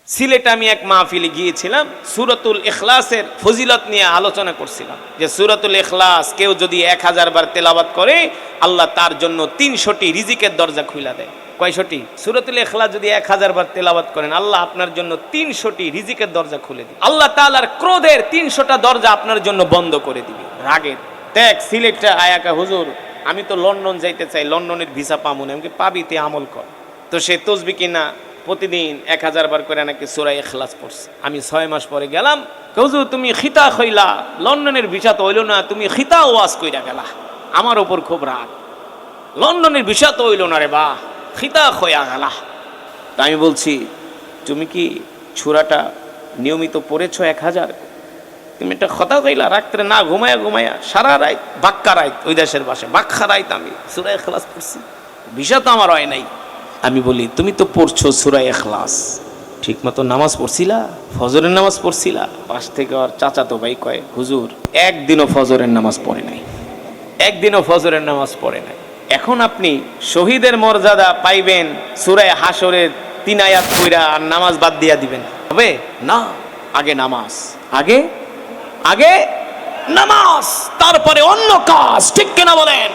সিলেটে আমি এক মাহফিলে গিয়েছিলাম, সূরাতুল ইখলাসের ফজিলত নিয়ে আলোচনা করছিলাম যে সূরাতুল ইখলাস কেউ যদি 1000 বার তেলাওয়াত করে আল্লাহ তার জন্য 300টি রিজিকের দরজা খুলে দেয়। কয়শটি? সূরাতুল ইখলাস যদি 1000 বার তেলাওয়াত করেন আল্লাহ আপনার জন্য 300টি রিজিকের দরজা খুলে দিবে। আল্লাহ তাআলার ক্রোধের 300টা দরজা আপনার জন্য বন্ধ করে দিবে। রাগের দেখ সিলেটে আয়াকা হুজুর আমি তো লন্ডন যাইতে চাই, লন্ডনের ভিসা পাবো না। আমি পাবিতে আমল কর। তো সে তসবি কিনা প্রতিদিন 1000 বার করে নাকি সূরা ইখলাস পড়ছে। আমি 6 মাস পরে গেলাম, হুজুর তুমি খিতা খইলা, লন্ডনের ভিসা তো হইল না, তুমি খিতা ওয়াজ কইরা গেলা। আমার ওপর খুব রাগ, লন্ডনের ভিসা তো হইল না রে বা, খিতা খয়া গেলা। আমি বলছি তুমি কি সূরাটা নিয়মিত পড়েছো 1000? তুমি একটা কথা কইলা রাত্রে না ঘুমায়া সারা রাত বাক্কা রাত, ওই দেশের ভাষায় বাক্কা রাত আমি সূরা ইখলাস পড়ছি, ভিসা তো আমার হয় নাই। আমি বলি তুমি তো পড়ছো সূরা ইখলাস, ঠিক মতো নামাজ পড়ছিলা? ফজরের নামাজ পড়ছিলা? পাশ থেকে আর চাচাতো ভাই কয় হুজুর একদিনও ফজরের নামাজ পড়ে নাই, একদিনও ফজরের নামাজ পড়ে নাই। এখন আপনি শহীদের মর্যাদা পাইবেন সূরা হাশরের 3 আয়াত পড়া আর নামাজ বাদ দিয়া দিবেন? হবে না। আগে নামাজ, আগে নামাজ, তারপরে অন্য কাজ। ঠিক কিনা বলেন?